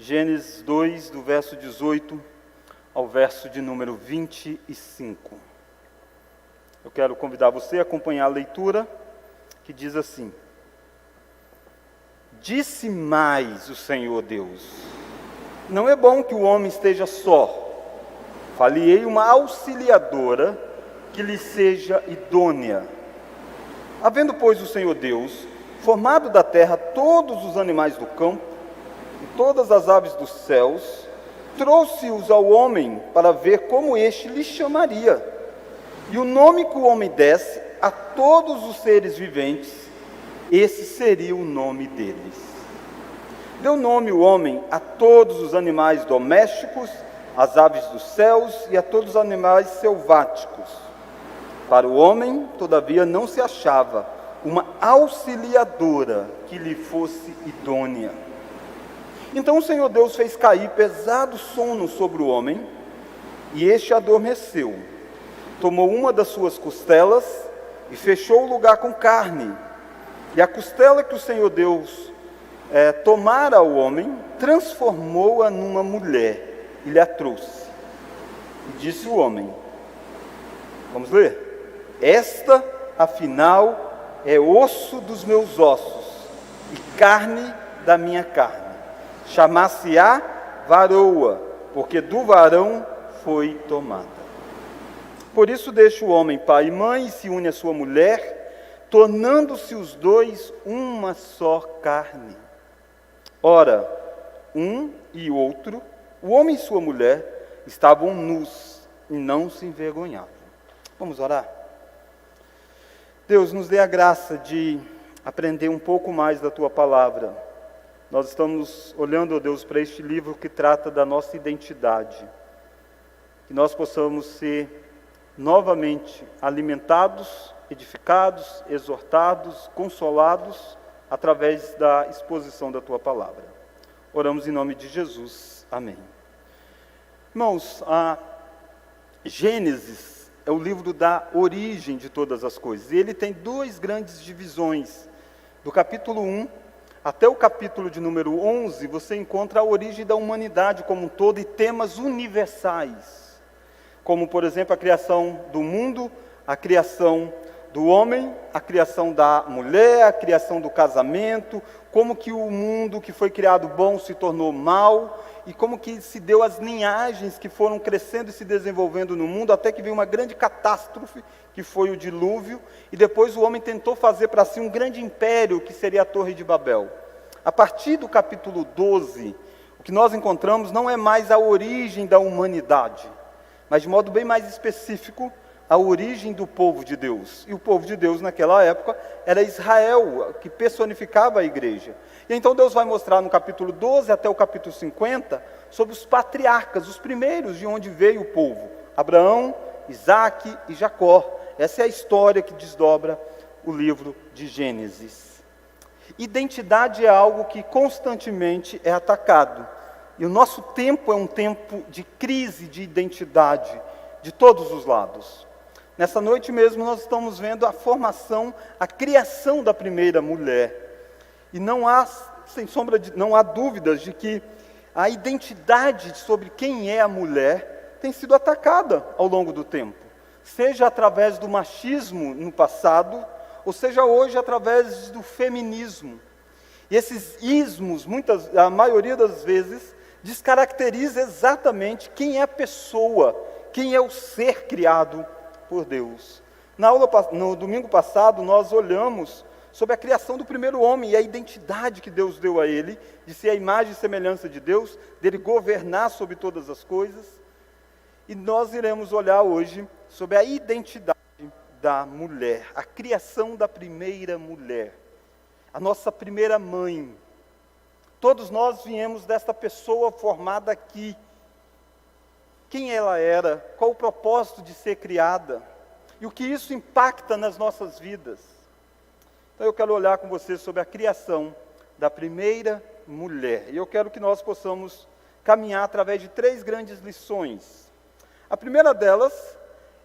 Gênesis 2, do verso 18 ao verso de número 25. Eu quero convidar você a acompanhar a leitura, que diz assim: Disse mais o Senhor Deus: Não é bom que o homem esteja só. Falei uma auxiliadora que lhe seja idônea. Havendo, pois, o Senhor Deus formado da terra todos os animais do campo e todas as aves dos céus, trouxe-os ao homem para ver como este lhe chamaria. E o nome que o homem desse a todos os seres viventes, esse seria o nome deles. Deu nome o homem a todos os animais domésticos, às aves dos céus e a todos os animais selváticos. Para o homem, todavia, não se achava uma auxiliadora que lhe fosse idônea. Então o Senhor Deus fez cair pesado sono sobre o homem, e este adormeceu. Tomou uma das suas costelas e fechou o lugar com carne. E a costela que o Senhor Deus tomara ao homem, transformou-a numa mulher e lhe a trouxe. E disse o homem, vamos ler: Esta, afinal, é osso dos meus ossos e carne da minha carne. Chamar-se-á varoa, porque do varão foi tomada. Por isso deixa o homem pai e mãe e se une à sua mulher, tornando-se os dois uma só carne. Ora, um e outro, o homem e sua mulher, estavam nus e não se envergonhavam. Vamos orar? Deus, nos dê a graça de aprender um pouco mais da Tua Palavra. Nós estamos olhando, ó Deus, para este livro que trata da nossa identidade. Que nós possamos ser novamente alimentados, edificados, exortados, consolados, através da exposição da Tua Palavra. Oramos em nome de Jesus. Amém. Irmãos, a Gênesis é o livro da origem de todas as coisas. E ele tem duas grandes divisões. Do capítulo 1 até o capítulo de número 11, você encontra a origem da humanidade como um todo e temas universais. Como, por exemplo, a criação do mundo, a criação do homem, a criação da mulher, a criação do casamento, como que o mundo que foi criado bom se tornou mal, e como que se deu as linhagens que foram crescendo e se desenvolvendo no mundo, até que veio uma grande catástrofe, que foi o dilúvio, e depois o homem tentou fazer para si um grande império, que seria a Torre de Babel. A partir do capítulo 12, o que nós encontramos não é mais a origem da humanidade, mas de modo bem mais específico, a origem do povo de Deus. E o povo de Deus naquela época era Israel, que personificava a igreja. E então Deus vai mostrar no capítulo 12 até o capítulo 50 sobre os patriarcas, os primeiros de onde veio o povo: Abraão, Isaque e Jacó. Essa é a história que desdobra o livro de Gênesis. Identidade é algo que constantemente é atacado. E o nosso tempo é um tempo de crise de identidade, de todos os lados. Nessa noite mesmo nós estamos vendo a formação, a criação da primeira mulher. E não há dúvidas de que a identidade sobre quem é a mulher tem sido atacada ao longo do tempo. Seja através do machismo no passado, ou seja hoje através do feminismo. E esses ismos, a maioria das vezes, descaracteriza exatamente quem é a pessoa, quem é o ser criado por Deus. No domingo passado, nós olhamos sobre a criação do primeiro homem e a identidade que Deus deu a ele, de ser a imagem e semelhança de Deus, dele governar sobre todas as coisas. E nós iremos olhar hoje sobre a identidade da mulher, a criação da primeira mulher, a nossa primeira mãe. Todos nós viemos desta pessoa formada aqui. Quem ela era, qual o propósito de ser criada, e o que isso impacta nas nossas vidas. Então eu quero olhar com você sobre a criação da primeira mulher, e eu quero que nós possamos caminhar através de 3 grandes lições. A primeira delas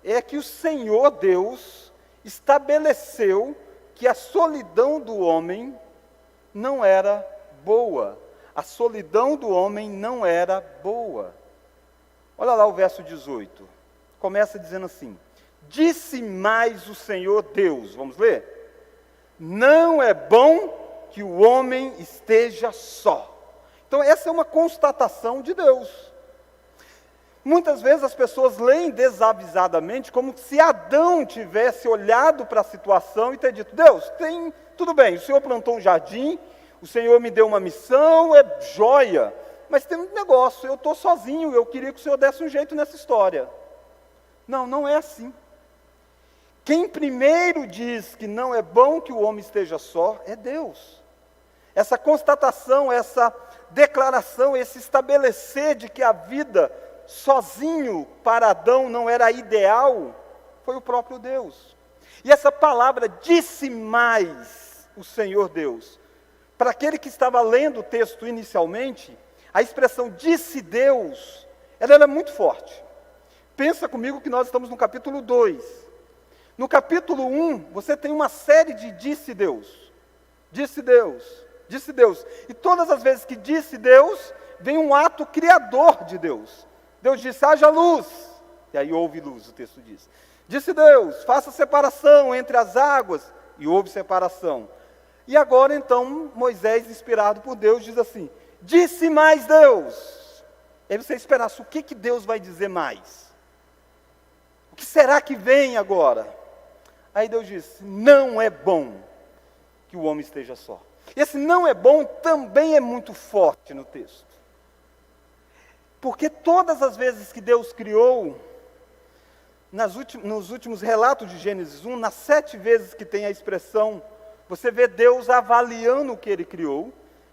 é que o Senhor Deus estabeleceu que a solidão do homem não era boa. a solidão do homem não era boa. Olha lá o verso 18. Começa dizendo assim: disse mais o Senhor Deus, vamos ler? Não é bom que o homem esteja só. Então essa é uma constatação de Deus. Muitas vezes as pessoas leem desavisadamente como se Adão tivesse olhado para a situação e ter dito: Deus, tudo bem, o Senhor plantou um jardim, o Senhor me deu uma missão, é joia, mas tem um negócio, eu estou sozinho, eu queria que o Senhor desse um jeito nessa história. Não, não é assim. Quem primeiro diz que não é bom que o homem esteja só é Deus. Essa constatação, essa declaração, esse estabelecer de que a vida sozinho para Adão não era ideal, foi o próprio Deus. E essa palavra disse mais o Senhor Deus. Para aquele que estava lendo o texto inicialmente, a expressão disse Deus, ela era muito forte. Pensa comigo que nós estamos no capítulo 2. No capítulo 1, você tem uma série de disse Deus. Disse Deus, disse Deus. E todas as vezes que disse Deus, vem um ato criador de Deus. Deus disse: haja luz. E aí houve luz, o texto diz. Disse Deus: faça separação entre as águas. E houve separação. E agora então, Moisés, inspirado por Deus, diz assim: disse mais Deus. E aí você esperasse, o que Deus vai dizer mais? O que será que vem agora? Aí Deus disse: não é bom que o homem esteja só. Esse não é bom também é muito forte no texto. Porque todas as vezes que Deus criou, nos últimos relatos de Gênesis 1, nas 7 vezes que tem a expressão, você vê Deus avaliando o que Ele criou,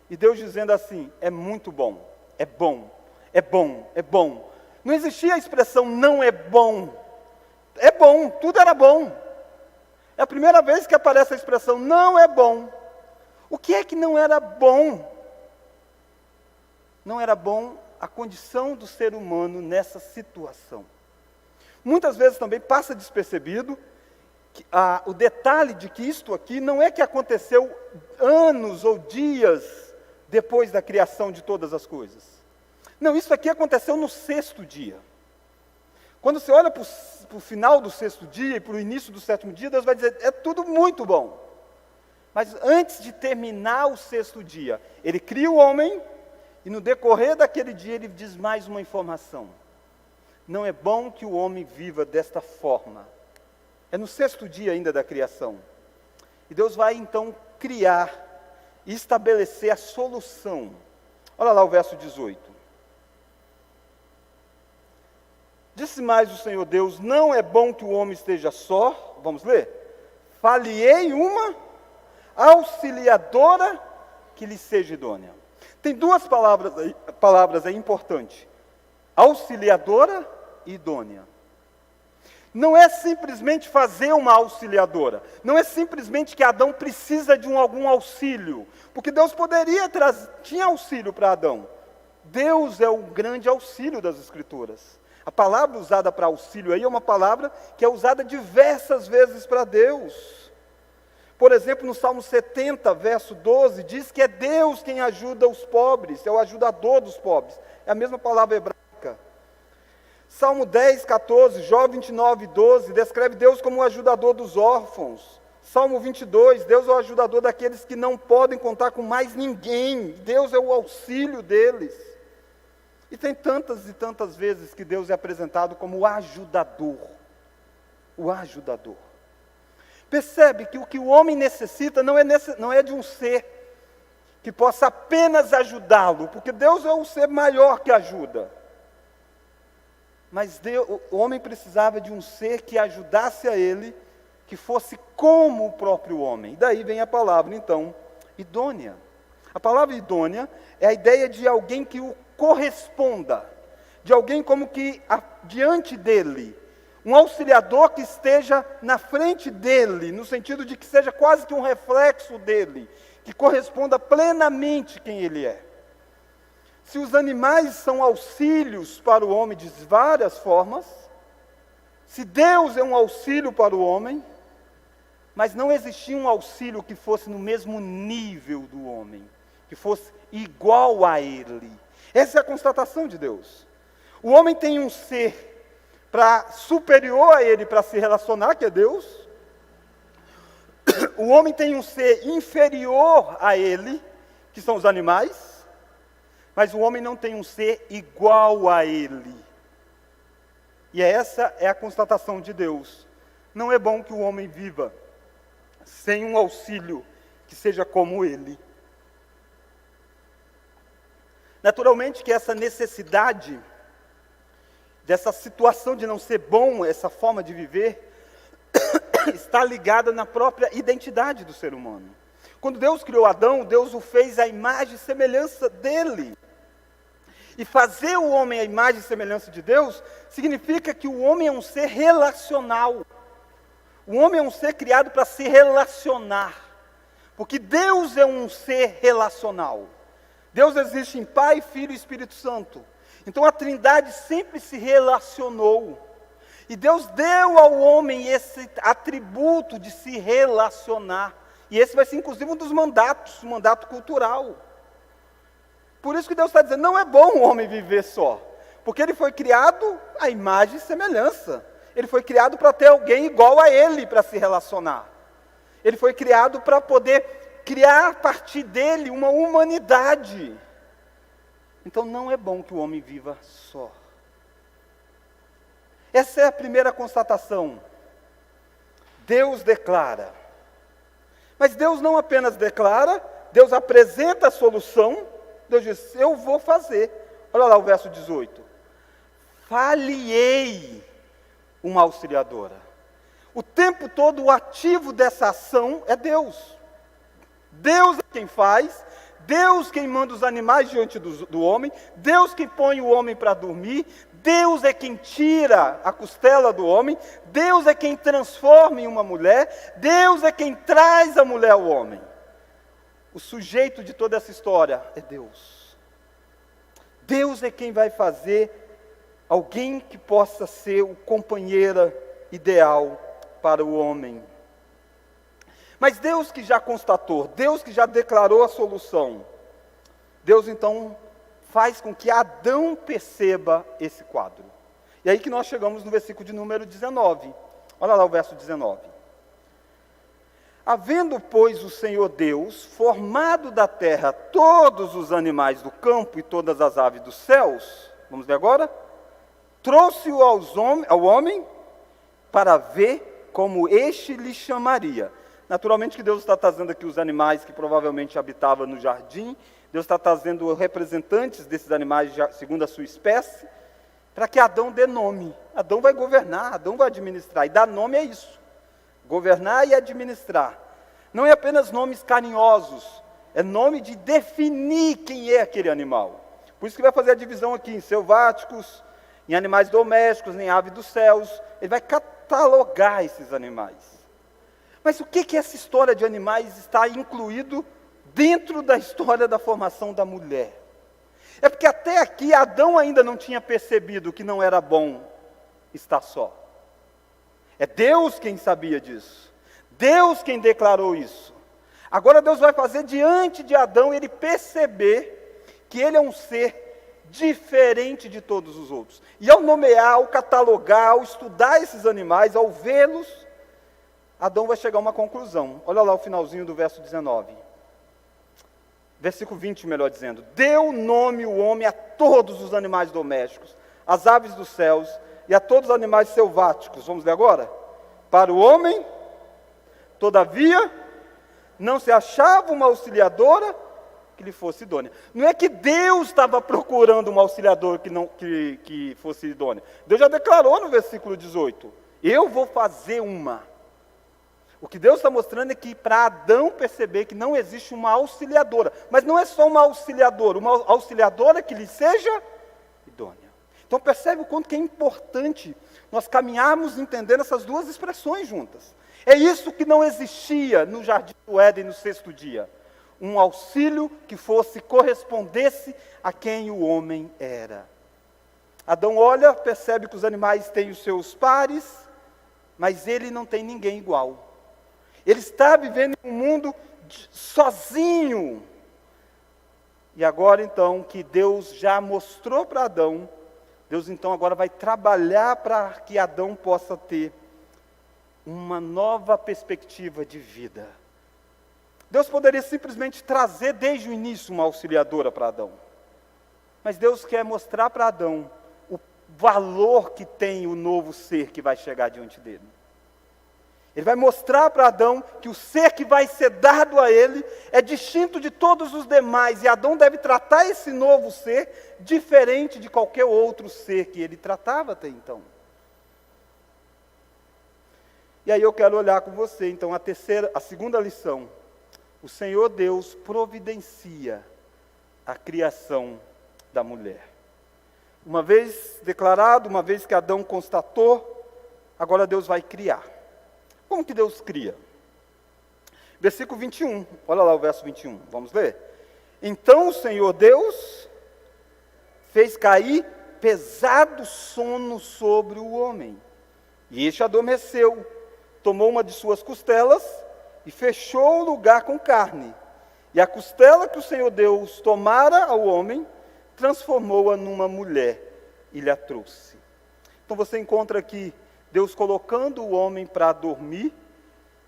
e Deus dizendo assim: é muito bom, é bom, é bom, é bom. Não existia a expressão não é bom, tudo era bom. É a primeira vez que aparece a expressão não é bom. O que é que não era bom? Não era bom a condição do ser humano nessa situação. Muitas vezes também passa despercebido o detalhe de que isto aqui não é que aconteceu anos ou dias depois da criação de todas as coisas. Não, isso aqui aconteceu no 6º dia. Quando você olha para o final do 6º dia e para o início do 7º dia, Deus vai dizer: é tudo muito bom. Mas antes de terminar o 6º dia, Ele cria o homem. E no decorrer daquele dia ele diz mais uma informação: não é bom que o homem viva desta forma. É no 6º dia ainda da criação. E Deus vai então criar e estabelecer a solução. Olha lá o verso 18. Disse mais o Senhor Deus: não é bom que o homem esteja só. Vamos ler? Far-lhe-ei uma auxiliadora que lhe seja idônea. Tem 2 palavras aí importantes: auxiliadora e idônea. Não é simplesmente fazer uma auxiliadora, não é simplesmente que Adão precisa de algum auxílio, porque Deus tinha auxílio para Adão. Deus é o grande auxílio das Escrituras. A palavra usada para auxílio aí é uma palavra que é usada diversas vezes para Deus. Por exemplo, no Salmo 70, verso 12, diz que é Deus quem ajuda os pobres, é o ajudador dos pobres. É a mesma palavra hebraica. Salmo 10, 14, Jó 29, 12, descreve Deus como o ajudador dos órfãos. Salmo 22, Deus é o ajudador daqueles que não podem contar com mais ninguém. Deus é o auxílio deles. E tem tantas e tantas vezes que Deus é apresentado como o ajudador. O ajudador. Percebe que o que o homem necessita não é de um ser que possa apenas ajudá-lo, porque Deus é um ser maior que ajuda. Mas o homem precisava de um ser que ajudasse a ele, que fosse como o próprio homem. E daí vem a palavra, então, idônea. A palavra idônea é a ideia de alguém que o corresponda, de alguém como que diante dele, um auxiliador que esteja na frente dele, no sentido de que seja quase que um reflexo dele, que corresponda plenamente quem ele é. Se os animais são auxílios para o homem de várias formas, se Deus é um auxílio para o homem, mas não existia um auxílio que fosse no mesmo nível do homem, que fosse igual a ele. Essa é a constatação de Deus. O homem tem um ser superior a ele para se relacionar, que é Deus. O homem tem um ser inferior a ele, que são os animais. Mas o homem não tem um ser igual a ele. E essa é a constatação de Deus. Não é bom que o homem viva sem um auxílio que seja como ele. Naturalmente que essa necessidade, dessa situação de não ser bom, essa forma de viver, está ligada na própria identidade do ser humano. Quando Deus criou Adão, Deus o fez à imagem e semelhança dele. E fazer o homem à imagem e semelhança de Deus, significa que o homem é um ser relacional. O homem é um ser criado para se relacionar. Porque Deus é um ser relacional. Deus existe em Pai, Filho e Espírito Santo. Então a Trindade sempre se relacionou. E Deus deu ao homem esse atributo de se relacionar. E esse vai ser inclusive um dos mandatos, um mandato cultural. Por isso que Deus está dizendo, não é bom o homem viver só. Porque ele foi criado à imagem e semelhança. Ele foi criado para ter alguém igual a ele para se relacionar. Ele foi criado para poder criar a partir dele uma humanidade. Então não é bom que o homem viva só. Essa é a primeira constatação. Deus declara. Mas Deus não apenas declara, Deus apresenta a solução. Deus diz, eu vou fazer. Olha lá o verso 18. Far-lhe-ei uma auxiliadora. O tempo todo o ativo dessa ação é Deus. Deus é quem faz, Deus quem manda os animais diante do homem, Deus quem põe o homem para dormir, Deus é quem tira a costela do homem, Deus é quem transforma em uma mulher, Deus é quem traz a mulher ao homem. O sujeito de toda essa história é Deus. Deus é quem vai fazer alguém que possa ser o companheiro ideal para o homem. Mas Deus que já constatou, Deus que já declarou a solução, Deus então faz com que Adão perceba esse quadro. E aí que nós chegamos no versículo de número 19. Olha lá o verso 19. Havendo, pois, o Senhor Deus formado da terra todos os animais do campo e todas as aves dos céus, vamos ver agora? Trouxe-o ao homem para ver como este lhe chamaria. Naturalmente que Deus está trazendo aqui os animais que provavelmente habitavam no jardim. Deus está trazendo representantes desses animais segundo a sua espécie, para que Adão dê nome. Adão vai governar, Adão vai administrar. E dar nome é isso. Governar e administrar. Não é apenas nomes carinhosos, é nome de definir quem é aquele animal. Por isso que vai fazer a divisão aqui em selváticos, em animais domésticos, em aves dos céus. Ele vai catalogar esses animais. Mas o que essa história de animais está incluído dentro da história da formação da mulher? É porque até aqui Adão ainda não tinha percebido que não era bom estar só. É Deus quem sabia disso. Deus quem declarou isso. Agora Deus vai fazer diante de Adão ele perceber que ele é um ser diferente de todos os outros. E ao nomear, ao catalogar, ao estudar esses animais, ao vê-los, Adão vai chegar a uma conclusão. Olha lá o finalzinho do verso 19. Versículo 20, melhor dizendo. Deu nome o homem a todos os animais domésticos, às aves dos céus e a todos os animais selváticos. Vamos ler agora? Para o homem, todavia, não se achava uma auxiliadora que lhe fosse idônea. Não é que Deus estava procurando uma auxiliadora que fosse idônea. Deus já declarou no versículo 18. Eu vou fazer uma. O que Deus está mostrando é que para Adão perceber que não existe uma auxiliadora. Mas não é só uma auxiliadora que lhe seja idônea. Então percebe o quanto que é importante nós caminharmos entendendo essas duas expressões juntas. É isso que não existia no jardim do Éden no sexto dia. Um auxílio que correspondesse a quem o homem era. Adão olha, percebe que os animais têm os seus pares, mas ele não tem ninguém igual. Ele está vivendo em um mundo sozinho. E agora então que Deus já mostrou para Adão, Deus então agora vai trabalhar para que Adão possa ter uma nova perspectiva de vida. Deus poderia simplesmente trazer desde o início uma auxiliadora para Adão. Mas Deus quer mostrar para Adão o valor que tem o novo ser que vai chegar diante dele. Ele vai mostrar para Adão que o ser que vai ser dado a ele é distinto de todos os demais. E Adão deve tratar esse novo ser diferente de qualquer outro ser que ele tratava até então. E aí eu quero olhar com você, então, a segunda lição. O Senhor Deus providencia a criação da mulher. Uma vez declarado, uma vez que Adão constatou, agora Deus vai criar. Como que Deus cria? Versículo 21, olha lá o verso 21, vamos ler? Então o Senhor Deus fez cair pesado sono sobre o homem, e este adormeceu, tomou uma de suas costelas e fechou o lugar com carne. E a costela que o Senhor Deus tomara ao homem, transformou-a numa mulher e lhe a trouxe. Então você encontra aqui Deus colocando o homem para dormir,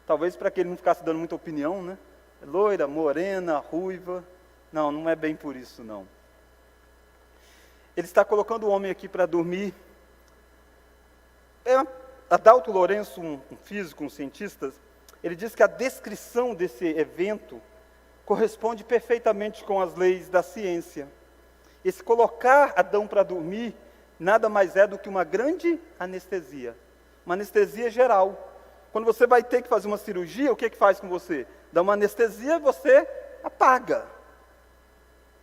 talvez para que ele não ficasse dando muita opinião, né? Loira, morena, ruiva. Não, não é bem por isso não. Ele está colocando o homem aqui para dormir. Adalto Lourenço, um físico, um cientista, ele diz que a descrição desse evento corresponde perfeitamente com as leis da ciência. Esse colocar Adão para dormir nada mais é do que uma grande anestesia. Uma anestesia geral. Quando você vai ter que fazer uma cirurgia, o que faz com você? Dá uma anestesia e você apaga.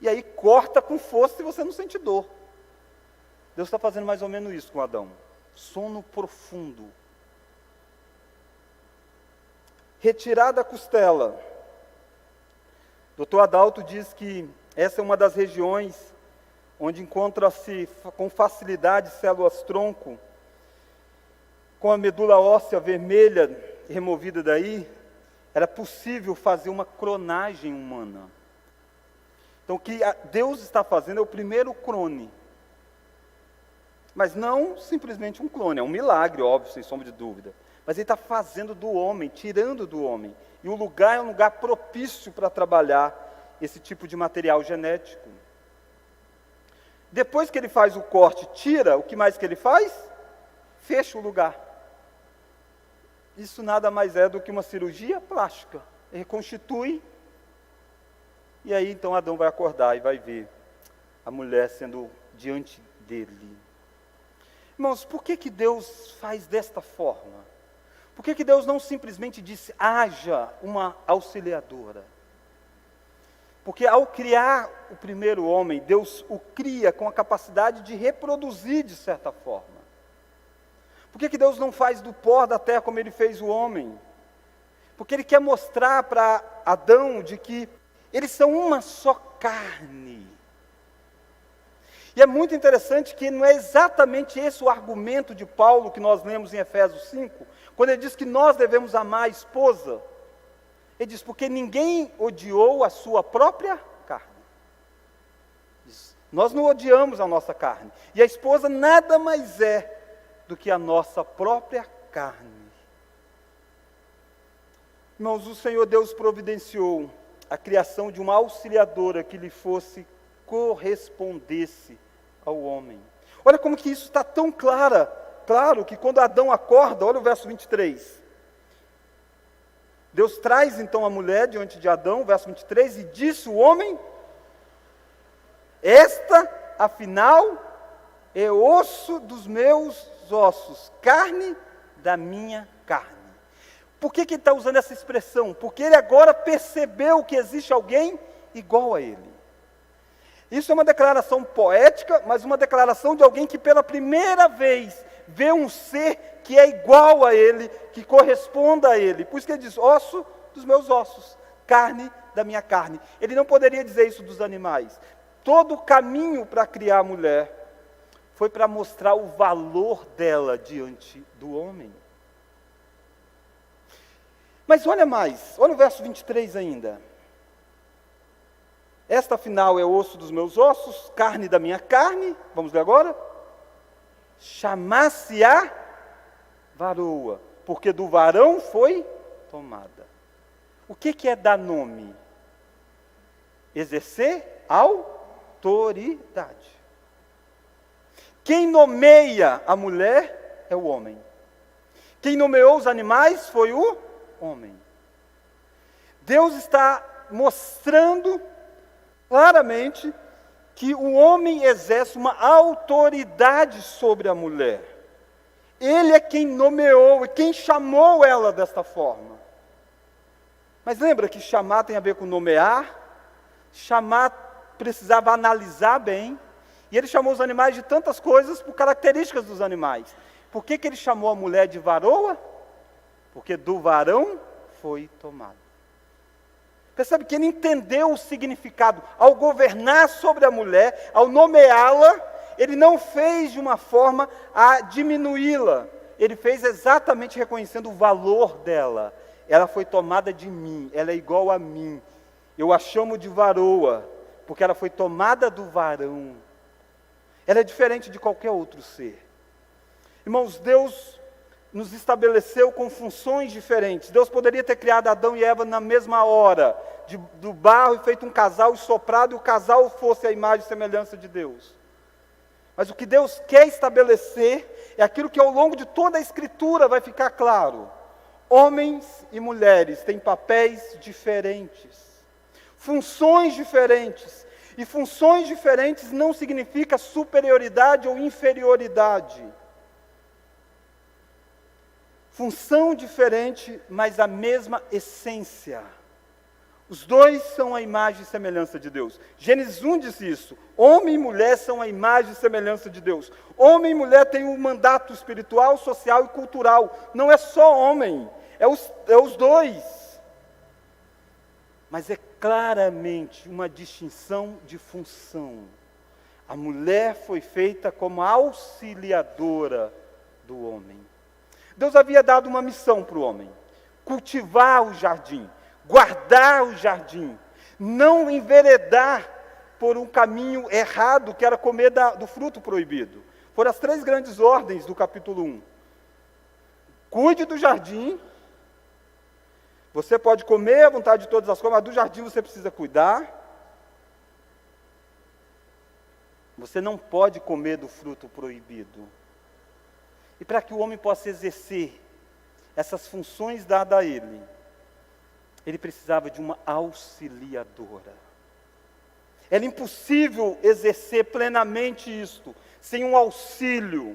E aí corta com força e você não sente dor. Deus está fazendo mais ou menos isso com Adão. Sono profundo. Retirada a costela. Dr. Adalto diz que essa é uma das regiões onde encontra-se com facilidade células-tronco, com a medula óssea vermelha removida daí, era possível fazer uma clonagem humana. Então o que Deus está fazendo é o primeiro clone. Mas não simplesmente um clone, é um milagre, óbvio, sem sombra de dúvida. Mas ele está fazendo do homem, tirando do homem. E o lugar é um lugar propício para trabalhar esse tipo de material genético. Depois que ele faz o corte, tira, o que mais que ele faz? Fecha o lugar. Isso nada mais é do que uma cirurgia plástica. Ele reconstitui. E aí então Adão vai acordar e vai ver a mulher sendo diante dele. Irmãos, por que Deus faz desta forma? Por que Deus não simplesmente disse, haja uma auxiliadora? Porque ao criar o primeiro homem, Deus o cria com a capacidade de reproduzir de certa forma. Por que Deus não faz do pó da terra como Ele fez o homem? Porque Ele quer mostrar para Adão de que eles são uma só carne. E é muito interessante que não é exatamente esse o argumento de Paulo que nós lemos em Efésios 5, quando ele diz que nós devemos amar a esposa. Ele diz, porque ninguém odiou a sua própria carne. Diz, nós não odiamos a nossa carne. E a esposa nada mais é do que a nossa própria carne. Irmãos, o Senhor Deus providenciou a criação de uma auxiliadora que lhe correspondesse ao homem. Olha como que isso está tão claro que quando Adão acorda, olha o verso 23. Deus traz então a mulher diante de Adão, verso 23, e disse o homem, esta, afinal, é osso dos meus ossos, carne da minha carne. Por que ele está usando essa expressão? Porque ele agora percebeu que existe alguém igual a ele. Isso é uma declaração poética, mas uma declaração de alguém que pela primeira vez vê um ser que é igual a ele, que corresponda a ele. Por isso que ele diz, osso dos meus ossos, carne da minha carne. Ele não poderia dizer isso dos animais. Todo o caminho para criar a mulher foi para mostrar o valor dela diante do homem. Mas olha mais, olha o verso 23 ainda. Esta afinal é osso dos meus ossos, carne da minha carne. Vamos ler agora? Chamar-se-á varoa, porque do varão foi tomada. O que é dar nome? Exercer autoridade. Quem nomeia a mulher é o homem. Quem nomeou os animais foi o homem. Deus está mostrando claramente que o homem exerce uma autoridade sobre a mulher. Ele é quem nomeou e quem chamou ela desta forma. Mas lembra que chamar tem a ver com nomear? Chamar precisava analisar bem. E ele chamou os animais de tantas coisas por características dos animais. Por que ele chamou a mulher de varoa? Porque do varão foi tomado. Percebe que ele entendeu o significado. Ao governar sobre a mulher, ao nomeá-la, ele não fez de uma forma a diminuí-la. Ele fez exatamente reconhecendo o valor dela. Ela foi tomada de mim, ela é igual a mim. Eu a chamo de varoa, porque ela foi tomada do varão. Ela é diferente de qualquer outro ser. Irmãos, Deus nos estabeleceu com funções diferentes. Deus poderia ter criado Adão e Eva na mesma hora, do barro, e feito um casal e soprado, e o casal fosse a imagem e semelhança de Deus. Mas o que Deus quer estabelecer é aquilo que ao longo de toda a Escritura vai ficar claro. Homens e mulheres têm papéis diferentes, funções diferentes. E funções diferentes não significa superioridade ou inferioridade. Função diferente, mas a mesma essência. Os dois são a imagem e semelhança de Deus. Gênesis 1 diz isso. Homem e mulher são a imagem e semelhança de Deus. Homem e mulher têm um mandato espiritual, social e cultural. Não é só homem, é os dois. Mas é claramente uma distinção de função. A mulher foi feita como auxiliadora do homem. Deus havia dado uma missão para o homem: cultivar o jardim, guardar o jardim, não enveredar por um caminho errado, que era comer do fruto proibido. Foram as 3 grandes ordens do capítulo 1. Cuide do jardim. Você pode comer à vontade de todas as coisas, mas do jardim você precisa cuidar. Você não pode comer do fruto proibido. E para que o homem possa exercer essas funções dadas a ele, ele precisava de uma auxiliadora. Era impossível exercer plenamente isto sem um auxílio.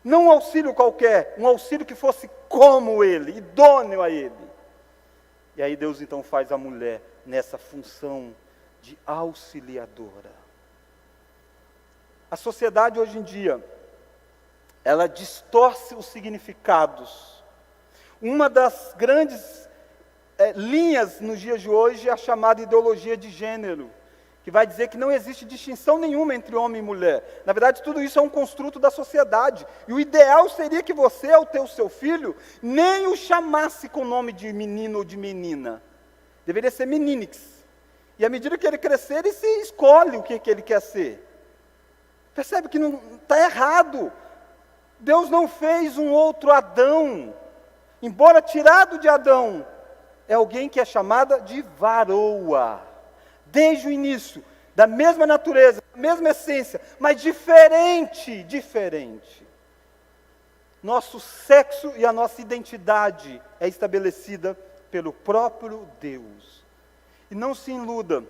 Não um auxílio qualquer, um auxílio que fosse como ele, idôneo a ele. E aí Deus então faz a mulher nessa função de auxiliadora. A sociedade hoje em dia, ela distorce os significados. Uma das grandes linhas nos dias de hoje é a chamada ideologia de gênero, que vai dizer que não existe distinção nenhuma entre homem e mulher. Na verdade, tudo isso é um construto da sociedade. E o ideal seria que você, ao ter o seu filho, nem o chamasse com o nome de menino ou de menina. Deveria ser meninix. E à medida que ele crescer, ele se escolhe o que ele quer ser. Percebe que não está errado. Deus não fez um outro Adão. Embora tirado de Adão, é alguém que é chamada de varoa. Desde o início, da mesma natureza, da mesma essência, mas diferente. Nosso sexo e a nossa identidade é estabelecida pelo próprio Deus. E não se iluda,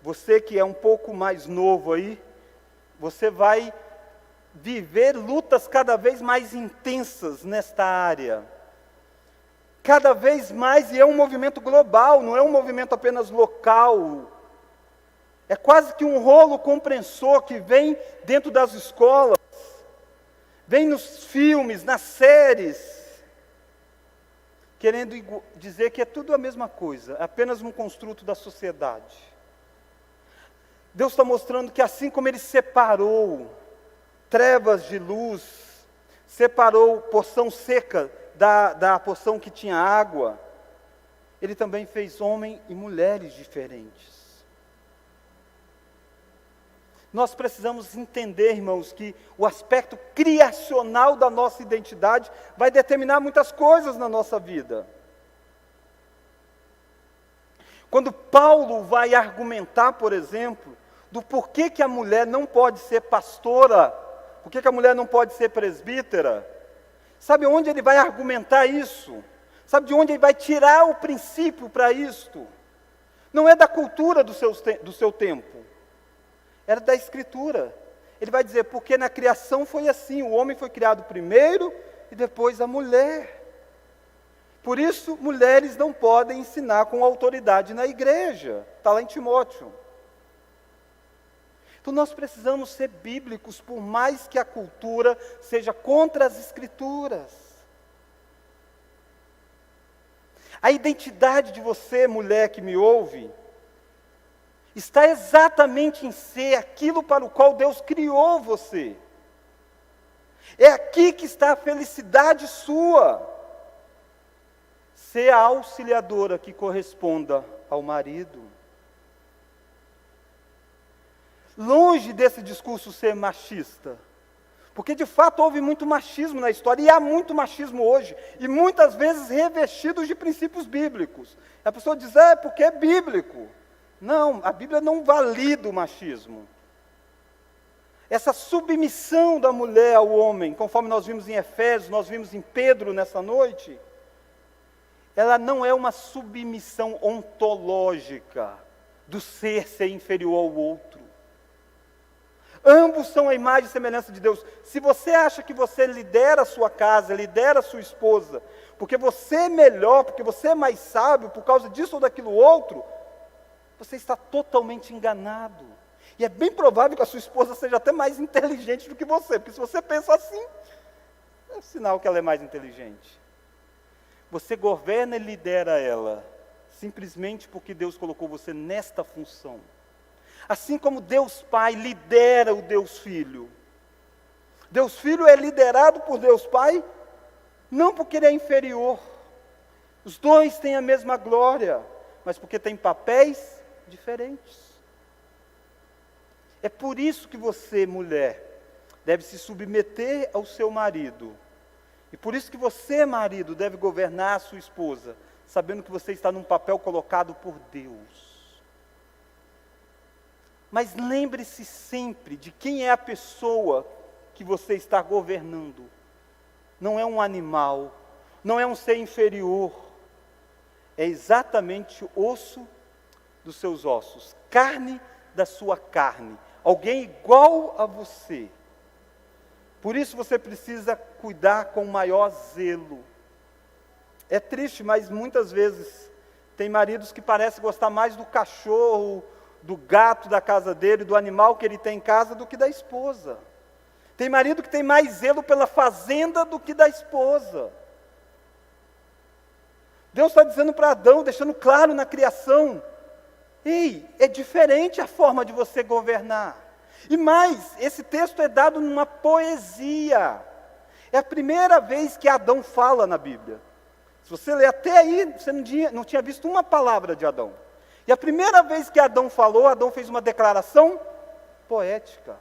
você que é um pouco mais novo aí, você vai viver lutas cada vez mais intensas nesta área. Cada vez mais, e é um movimento global, não é um movimento apenas local. É quase que um rolo compressor que vem dentro das escolas, vem nos filmes, nas séries, querendo dizer que é tudo a mesma coisa, é apenas um construto da sociedade. Deus está mostrando que assim como Ele separou trevas de luz, separou porção seca da porção que tinha água, Ele também fez homem e mulheres diferentes. Nós precisamos entender, irmãos, que o aspecto criacional da nossa identidade vai determinar muitas coisas na nossa vida. Quando Paulo vai argumentar, por exemplo, do porquê que a mulher não pode ser pastora, porquê que a mulher não pode ser presbítera, sabe onde ele vai argumentar isso? Sabe de onde ele vai tirar o princípio para isto? Não é da cultura do seu tempo, era da Escritura. Ele vai dizer, porque na criação foi assim, o homem foi criado primeiro e depois a mulher. Por isso, mulheres não podem ensinar com autoridade na igreja. Está lá em Timóteo. Então nós precisamos ser bíblicos, por mais que a cultura seja contra as Escrituras. A identidade de você, mulher que me ouve, está exatamente em ser aquilo para o qual Deus criou você. É aqui que está a felicidade sua. Ser a auxiliadora que corresponda ao marido. Longe desse discurso ser machista, porque de fato houve muito machismo na história, e há muito machismo hoje, e muitas vezes revestidos de princípios bíblicos. A pessoa diz, porque é bíblico. Não, a Bíblia não valida o machismo. Essa submissão da mulher ao homem, conforme nós vimos em Efésios, nós vimos em Pedro nessa noite, ela não é uma submissão ontológica, do ser inferior ao outro. Ambos são a imagem e semelhança de Deus. Se você acha que você lidera a sua casa, lidera a sua esposa, porque você é melhor, porque você é mais sábio, por causa disso ou daquilo outro, você está totalmente enganado. E é bem provável que a sua esposa seja até mais inteligente do que você, porque se você pensa assim, é um sinal que ela é mais inteligente. Você governa e lidera ela, simplesmente porque Deus colocou você nesta função. Assim como Deus Pai lidera o Deus Filho. Deus Filho é liderado por Deus Pai, não porque ele é inferior. Os dois têm a mesma glória, mas porque têm papéis diferentes. É por isso que você, mulher, deve se submeter ao seu marido. E por isso que você, marido, deve governar a sua esposa, sabendo que você está num papel colocado por Deus. Mas lembre-se sempre de quem é a pessoa que você está governando. Não é um animal, não é um ser inferior. É exatamente o osso dos seus ossos, carne da sua carne, alguém igual a você. Por isso você precisa cuidar com maior zelo. É triste, mas muitas vezes tem maridos que parecem gostar mais do cachorro, do gato da casa dele, do animal que ele tem em casa, do que da esposa. Tem marido que tem mais zelo pela fazenda do que da esposa. Deus está dizendo para Adão, deixando claro na criação, ei, é diferente a forma de você governar. E mais, esse texto é dado numa poesia. É a primeira vez que Adão fala na Bíblia. Se você ler até aí, você não tinha visto uma palavra de Adão. E a primeira vez que Adão falou, Adão fez uma declaração poética.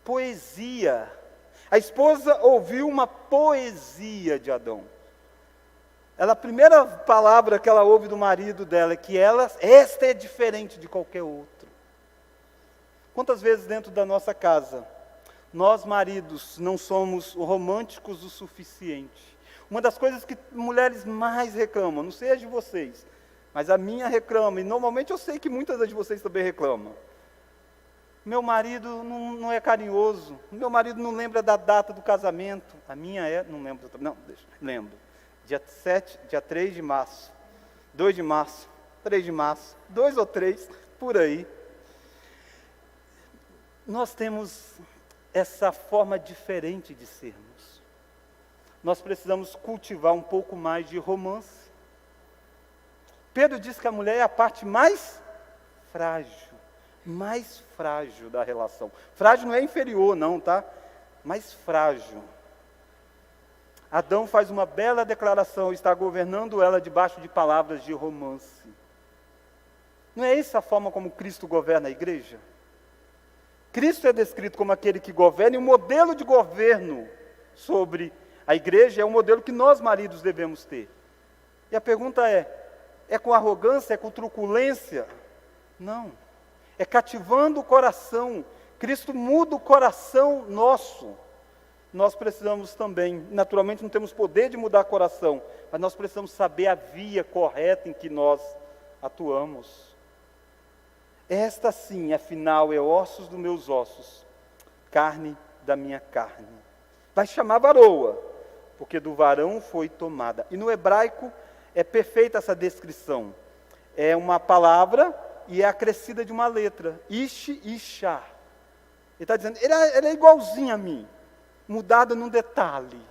Poesia. A esposa ouviu uma poesia de Adão. A primeira palavra que ela ouve do marido dela é que esta é diferente de qualquer outra. Quantas vezes dentro da nossa casa, nós maridos não somos românticos o suficiente? Uma das coisas que mulheres mais reclamam, não sei as de vocês, mas a minha reclama, e normalmente eu sei que muitas das de vocês também reclamam. Meu marido não é carinhoso, meu marido não lembra da data do casamento, a minha não lembro, lembro. Dia 3 de março, 2 de março, 3 de março, 2 ou 3, por aí. Nós temos essa forma diferente de sermos. Nós precisamos cultivar um pouco mais de romance. Pedro diz que a mulher é a parte mais frágil da relação. Frágil não é inferior não, tá? Mais frágil. Adão faz uma bela declaração, está governando ela debaixo de palavras de romance. Não é essa a forma como Cristo governa a igreja? Cristo é descrito como aquele que governa, e o modelo de governo sobre a igreja é o modelo que nós, maridos, devemos ter. E a pergunta é com arrogância, é com truculência? Não. É cativando o coração. Cristo muda o coração nosso. Nós precisamos também, naturalmente não temos poder de mudar o coração, mas nós precisamos saber a via correta em que nós atuamos. Esta sim, afinal, é ossos dos meus ossos, carne da minha carne. Vai chamar varoa, porque do varão foi tomada. E no hebraico é perfeita essa descrição. É uma palavra e é acrescida de uma letra. Ishi, Isha. Ele está dizendo, ele é igualzinho a mim, mudada num detalhe.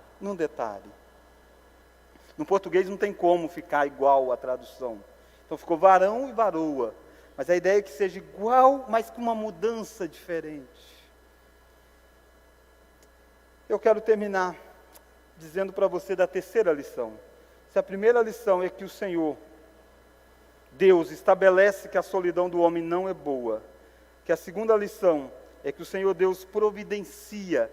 No português não tem como ficar igual a tradução. Então ficou varão e varoa. Mas a ideia é que seja igual, mas com uma mudança diferente. Eu quero terminar dizendo para você da terceira lição. Se a primeira lição é que o Senhor, Deus, estabelece que a solidão do homem não é boa, que a segunda lição é que o Senhor Deus providencia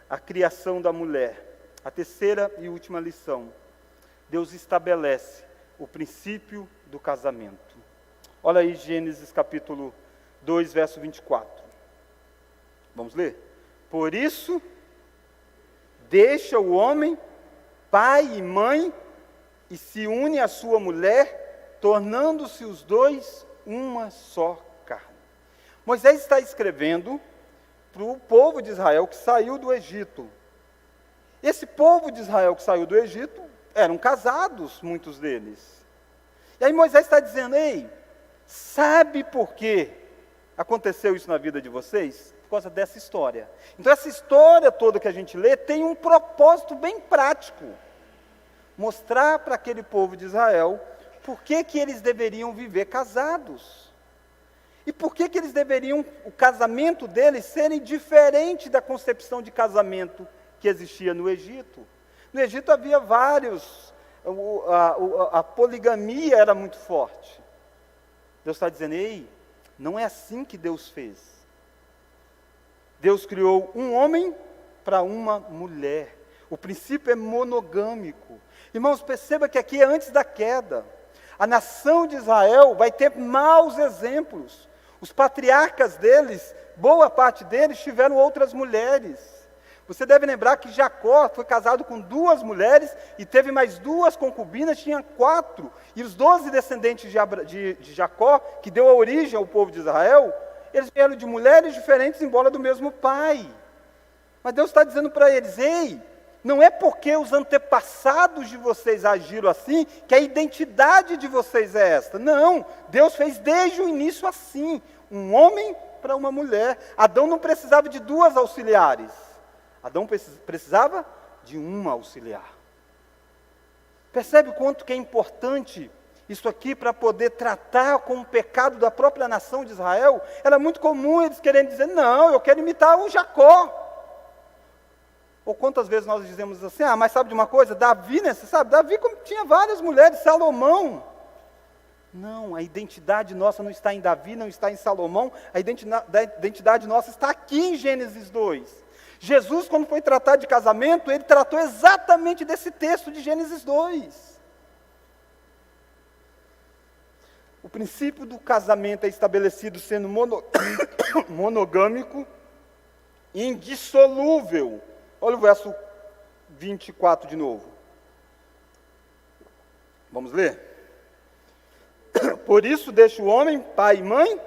a criação da mulher. A terceira e última lição, Deus estabelece o princípio do casamento. Olha aí Gênesis capítulo 2, verso 24. Vamos ler? Por isso, deixa o homem, pai e mãe, e se une à sua mulher, tornando-se os dois uma só carne. Moisés está escrevendo para o povo de Israel que saiu do Egito. Esse povo de Israel que saiu do Egito, eram casados, muitos deles. E aí Moisés está dizendo, ei, sabe por que aconteceu isso na vida de vocês? Por causa dessa história. Então essa história toda que a gente lê tem um propósito bem prático. Mostrar para aquele povo de Israel por que eles deveriam viver casados. E por que eles deveriam, o casamento deles, serem diferente da concepção de casamento que existia no Egito. No Egito havia vários, a poligamia era muito forte. Deus está dizendo, ei, não é assim que Deus fez. Deus criou um homem para uma mulher. O princípio é monogâmico. Irmãos, perceba que aqui é antes da queda. A nação de Israel vai ter maus exemplos. Os patriarcas deles, boa parte deles, tiveram outras mulheres. Você deve lembrar que Jacó foi casado com 2 mulheres e teve mais 2 concubinas, tinha 4. E os 12 descendentes de Jacó, que deu a origem ao povo de Israel, eles vieram de mulheres diferentes, embora do mesmo pai. Mas Deus está dizendo para eles, ei, não é porque os antepassados de vocês agiram assim, que a identidade de vocês é esta. Não, Deus fez desde o início assim, um homem para uma mulher. Adão não precisava de 2 auxiliares. Adão precisava de uma auxiliar. Percebe o quanto que é importante isso aqui para poder tratar com o pecado da própria nação de Israel? Era muito comum eles querendo dizer, não, eu quero imitar o Jacó. Ou quantas vezes nós dizemos assim, mas sabe de uma coisa? Davi, né? Você sabe, Davi tinha várias mulheres, Salomão. Não, a identidade nossa não está em Davi, não está em Salomão, a identidade nossa está aqui em Gênesis 2. Jesus, quando foi tratar de casamento, ele tratou exatamente desse texto de Gênesis 2. O princípio do casamento é estabelecido sendo monogâmico e indissolúvel. Olha o verso 24 de novo. Vamos ler? Por isso deixa o homem, pai e mãe,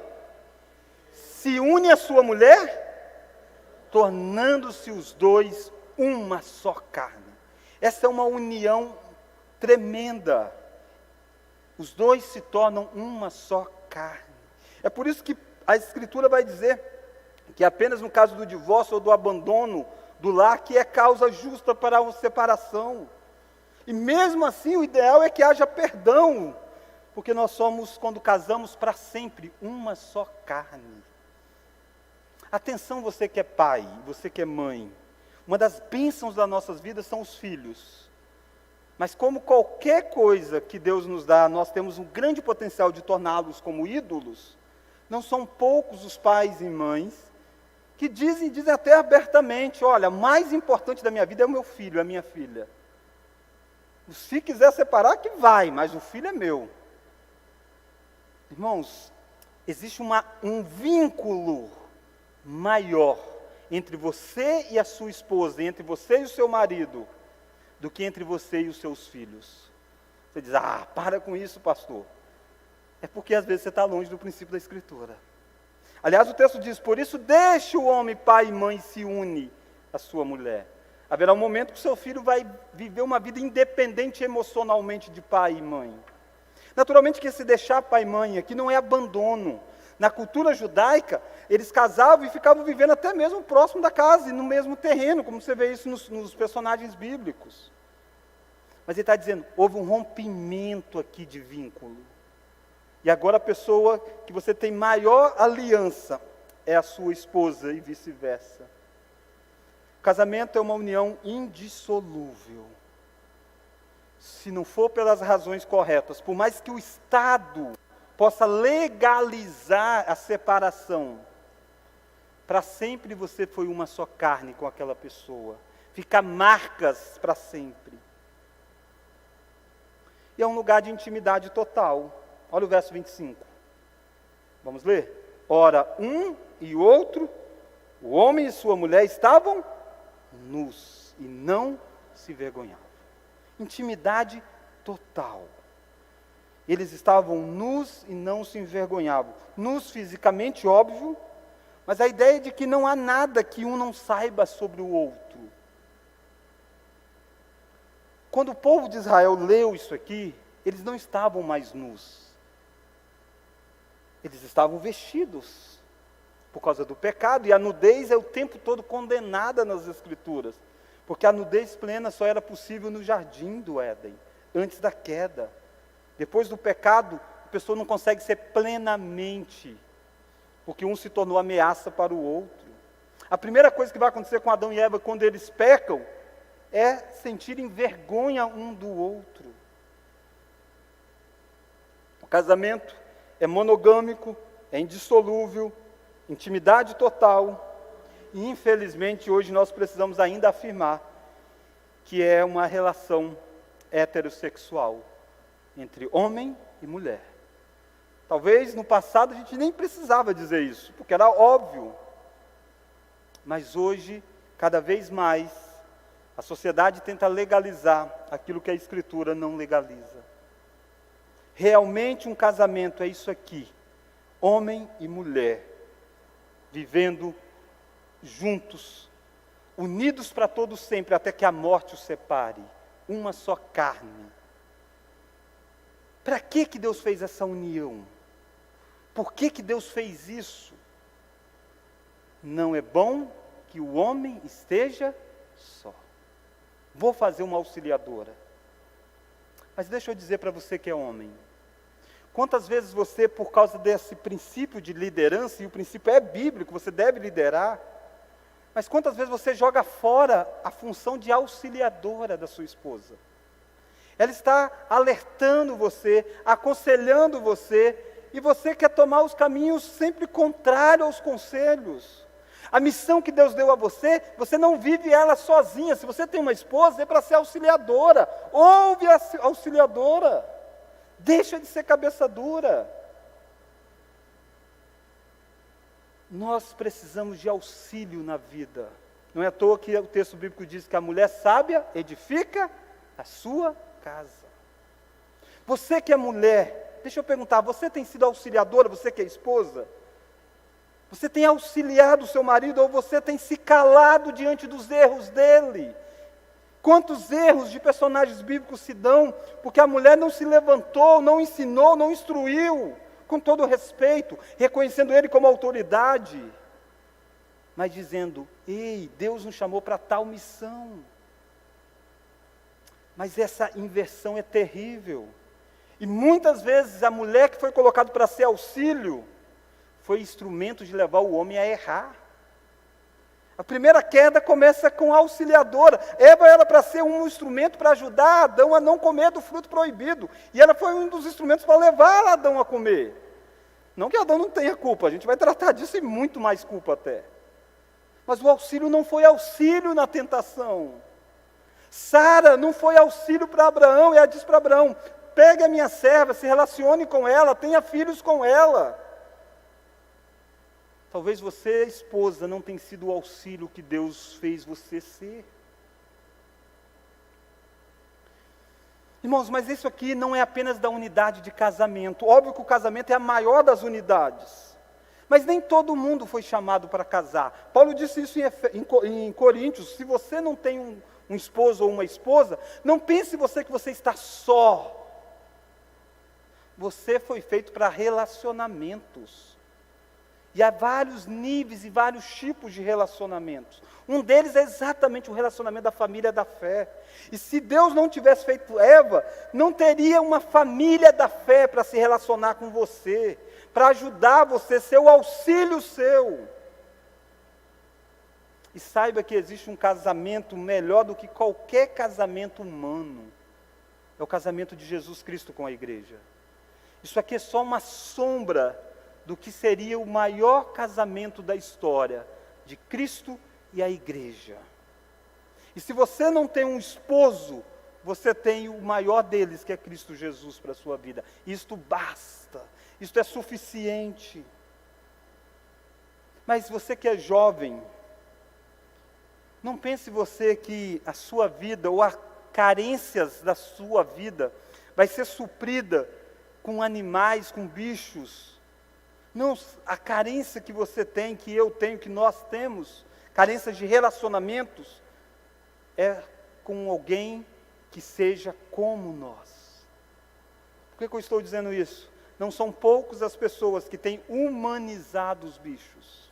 se une à sua mulher, tornando-se os dois uma só carne. Essa é uma união tremenda. Os dois se tornam uma só carne. É por isso que a Escritura vai dizer que apenas no caso do divórcio ou do abandono do lar que é causa justa para a separação. E mesmo assim o ideal é que haja perdão, porque nós somos, quando casamos, para sempre uma só carne. Atenção, você que é pai, você que é mãe. Uma das bênçãos das nossas vidas são os filhos. Mas como qualquer coisa que Deus nos dá, nós temos um grande potencial de torná-los como ídolos. Não são poucos os pais e mães que dizem até abertamente, olha, mais importante da minha vida é o meu filho, a minha filha. Se quiser separar, que vai, mas o filho é meu. Irmãos, existe um vínculo maior entre você e a sua esposa, entre você e o seu marido, do que entre você e os seus filhos. Você diz, para com isso, pastor. É porque às vezes você está longe do princípio da Escritura. Aliás, o texto diz, por isso deixe o homem, pai e mãe, se une à sua mulher. Haverá um momento que o seu filho vai viver uma vida independente emocionalmente de pai e mãe. Naturalmente que esse deixar pai e mãe aqui não é abandono. Na cultura judaica, eles casavam e ficavam vivendo até mesmo próximo da casa e no mesmo terreno, como você vê isso nos personagens bíblicos. Mas ele está dizendo, houve um rompimento aqui de vínculo. E agora a pessoa que você tem maior aliança é a sua esposa e vice-versa. O casamento é uma união indissolúvel. Se não for pelas razões corretas, por mais que o Estado possa legalizar a separação, para sempre você foi uma só carne com aquela pessoa. Fica marcas para sempre. E é um lugar de intimidade total. Olha o verso 25. Vamos ler? Ora, um e outro, o homem e sua mulher estavam nus e não se envergonhavam. Intimidade total. Eles estavam nus e não se envergonhavam. Nus fisicamente, óbvio, mas a ideia de que não há nada que um não saiba sobre o outro. Quando o povo de Israel leu isso aqui, eles não estavam mais nus. Eles estavam vestidos por causa do pecado, e a nudez é o tempo todo condenada nas Escrituras, porque a nudez plena só era possível no jardim do Éden, antes da queda. Depois do pecado, a pessoa não consegue ser plenamente, porque um se tornou ameaça para o outro. A primeira coisa que vai acontecer com Adão e Eva quando eles pecam, é sentirem vergonha um do outro. O casamento é monogâmico, é indissolúvel, intimidade total, e infelizmente hoje nós precisamos ainda afirmar que é uma relação heterossexual entre homem e mulher. Talvez no passado a gente nem precisava dizer isso, porque era óbvio, mas hoje, cada vez mais, a sociedade tenta legalizar aquilo que a Escritura não legaliza. Realmente um casamento é isso aqui, homem e mulher, vivendo juntos, unidos para todo sempre, até que a morte os separe, uma só carne. Para que Deus fez essa união? Por que Deus fez isso? Não é bom que o homem esteja só. Vou fazer uma auxiliadora. Mas deixa eu dizer para você que é homem. Quantas vezes você, por causa desse princípio de liderança, e o princípio é bíblico, você deve liderar, mas quantas vezes você joga fora a função de auxiliadora da sua esposa? Ela está alertando você, aconselhando você, e você quer tomar os caminhos sempre contrários aos conselhos. A missão que Deus deu a você, você não vive ela sozinha. Se você tem uma esposa, é para ser auxiliadora. Ouve a auxiliadora. Deixa de ser cabeça dura. Nós precisamos de auxílio na vida. Não é à toa que o texto bíblico diz que a mulher sábia edifica a sua casa. Você que é mulher, deixa eu perguntar, você tem sido auxiliadora, você que é esposa? Você tem auxiliado o seu marido ou você tem se calado diante dos erros dele? Quantos erros de personagens bíblicos se dão porque a mulher não se levantou, não ensinou, não instruiu, com todo respeito, reconhecendo ele como autoridade, mas dizendo, ei, Deus nos chamou para tal missão. Mas essa inversão é terrível. E muitas vezes a mulher que foi colocada para ser auxílio, foi instrumento de levar o homem a errar. A primeira queda começa com a auxiliadora. Eva era para ser um instrumento para ajudar Adão a não comer do fruto proibido. E ela foi um dos instrumentos para levar Adão a comer. Não que Adão não tenha culpa, a gente vai tratar disso e muito mais culpa até. Mas o auxílio não foi auxílio na tentação. Sara não foi auxílio para Abraão, e ela disse para Abraão: pegue a minha serva, se relacione com ela, tenha filhos com ela. Talvez você, esposa, não tenha sido o auxílio que Deus fez você ser. Irmãos, mas isso aqui não é apenas da unidade de casamento. Óbvio que o casamento é a maior das unidades. Mas nem todo mundo foi chamado para casar. Paulo disse isso em Coríntios: se você não tem um esposo ou uma esposa, não pense você que você está só. Você foi feito para relacionamentos. E há vários níveis e vários tipos de relacionamentos. Um deles é exatamente o relacionamento da família da fé. E se Deus não tivesse feito Eva, não teria uma família da fé para se relacionar com você, para ajudar você, ser o auxílio seu. E saiba que existe um casamento melhor do que qualquer casamento humano. É o casamento de Jesus Cristo com a igreja. Isso aqui é só uma sombra do que seria o maior casamento da história, de Cristo e a igreja. E se você não tem um esposo, você tem o maior deles, que é Cristo Jesus, para a sua vida. Isto basta, isto é suficiente. Mas você que é jovem, não pense você que a sua vida, ou as carências da sua vida, vai ser suprida com animais, com bichos. Não, a carência que você tem, que eu tenho, que nós temos, carência de relacionamentos, é com alguém que seja como nós. Por que eu estou dizendo isso? Não são poucas as pessoas que têm humanizado os bichos.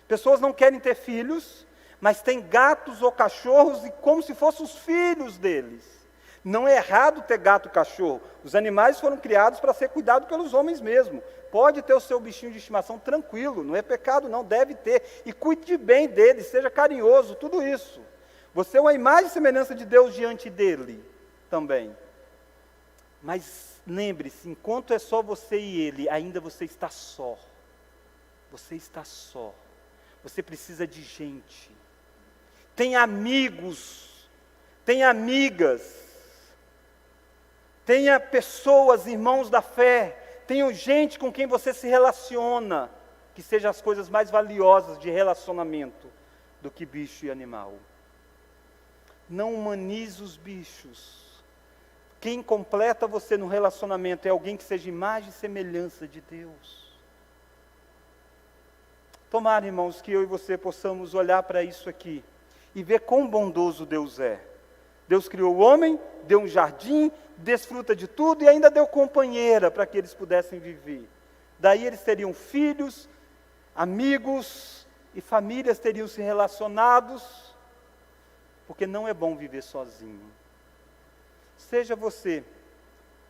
Pessoas não querem ter filhos, mas têm gatos ou cachorros e como se fossem os filhos deles. Não é errado ter gato e cachorro. Os animais foram criados para ser cuidados pelos homens mesmo. Pode ter o seu bichinho de estimação tranquilo, não é pecado não, deve ter. E cuide bem dele, seja carinhoso, tudo isso. Você é uma imagem e semelhança de Deus diante dele também. Mas lembre-se, enquanto é só você e ele, ainda você está só. Você está só. Você precisa de gente. Tem amigos, tem amigas. Tenha pessoas, irmãos da fé, tenha gente com quem você se relaciona, que sejam as coisas mais valiosas de relacionamento do que bicho e animal. Não humanize os bichos. Quem completa você no relacionamento é alguém que seja imagem e semelhança de Deus. Tomara, irmãos, que eu e você possamos olhar para isso aqui e ver quão bondoso Deus é. Deus criou o homem, deu um jardim, desfruta de tudo e ainda deu companheira para que eles pudessem viver. Daí eles teriam filhos, amigos e famílias teriam se relacionados, porque não é bom viver sozinho. Seja você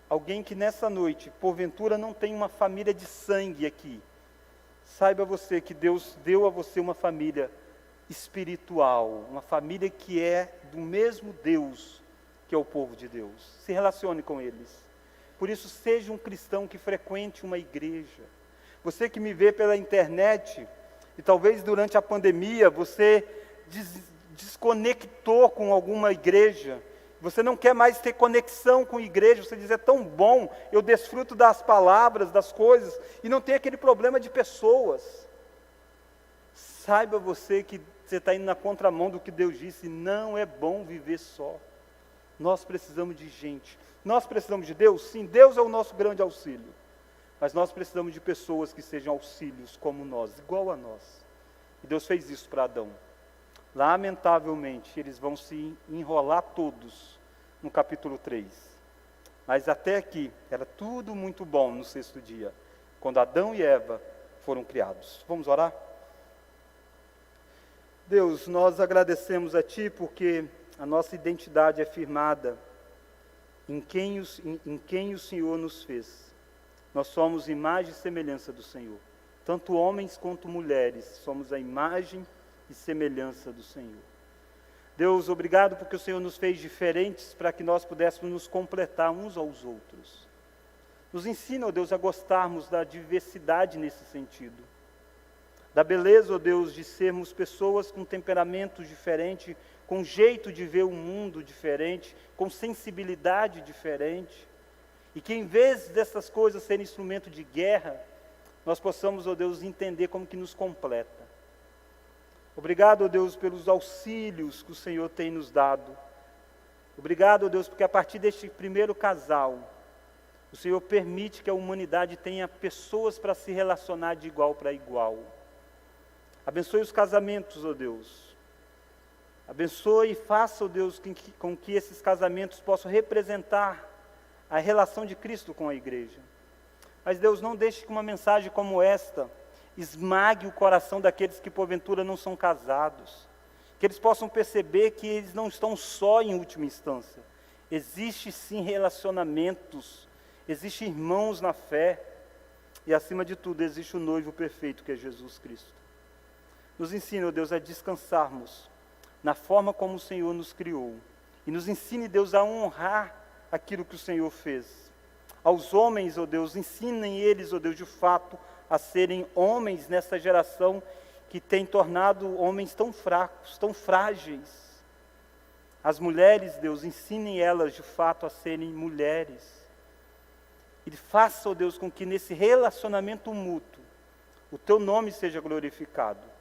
alguém que nessa noite, porventura, não tem uma família de sangue aqui. Saiba você que Deus deu a você uma família espiritual, uma família que é do mesmo Deus que é o povo de Deus. Se relacione com eles. Por isso, seja um cristão que frequente uma igreja. Você que me vê pela internet, e talvez durante a pandemia você desconectou com alguma igreja, você não quer mais ter conexão com a igreja, você diz: é tão bom, eu desfruto das palavras, das coisas, e não tem aquele problema de pessoas. Saiba você que você está indo na contramão do que Deus disse, não é bom viver só. Nós precisamos de gente. Nós precisamos de Deus? Sim, Deus é o nosso grande auxílio. Mas nós precisamos de pessoas que sejam auxílios como nós, igual a nós. E Deus fez isso para Adão. Lamentavelmente, eles vão se enrolar todos no capítulo 3. Mas até aqui, era tudo muito bom no sexto dia, quando Adão e Eva foram criados. Vamos orar? Deus, nós agradecemos a Ti porque a nossa identidade é firmada em quem o Senhor nos fez. Nós somos imagem e semelhança do Senhor. Tanto homens quanto mulheres, somos a imagem e semelhança do Senhor. Deus, obrigado porque o Senhor nos fez diferentes para que nós pudéssemos nos completar uns aos outros. Nos ensina, ó Deus, a gostarmos da diversidade nesse sentido. da beleza, ó Deus, de sermos pessoas com temperamentos diferentes, com jeito de ver o mundo diferente, com sensibilidade diferente, e que em vez dessas coisas serem instrumento de guerra, nós possamos, ó Deus, entender como que nos completa. Obrigado, ó Deus, pelos auxílios que o Senhor tem nos dado. Obrigado, ó Deus, porque a partir deste primeiro casal, o Senhor permite que a humanidade tenha pessoas para se relacionar de igual para igual. Abençoe os casamentos, ó Deus. Abençoe e faça, ó Deus, com que esses casamentos possam representar a relação de Cristo com a igreja. Mas Deus, não deixe que uma mensagem como esta esmague o coração daqueles que porventura não são casados. Que eles possam perceber que eles não estão só em última instância. Existe sim relacionamentos, existem irmãos na fé, e acima de tudo existe o noivo perfeito que é Jesus Cristo. Nos ensine, ó Deus, a descansarmos na forma como o Senhor nos criou. E nos ensine, Deus, a honrar aquilo que o Senhor fez. Aos homens, ó Deus, ensinem eles, ó Deus, de fato, a serem homens nessa geração que tem tornado homens tão fracos, tão frágeis. As mulheres, Deus, ensinem elas de fato a serem mulheres. E faça, ó Deus, com que nesse relacionamento mútuo, o Teu nome seja glorificado.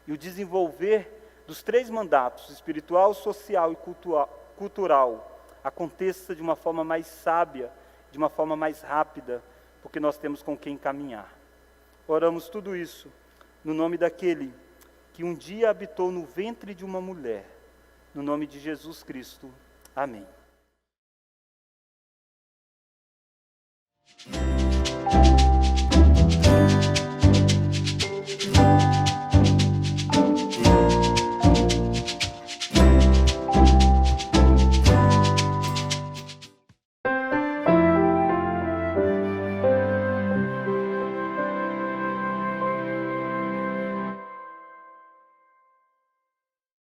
E o desenvolver dos 3 mandatos, espiritual, social e cultural, aconteça de uma forma mais sábia, de uma forma mais rápida, porque nós temos com quem caminhar. Oramos tudo isso no nome daquele que um dia habitou no ventre de uma mulher, no nome de Jesus Cristo. Amém.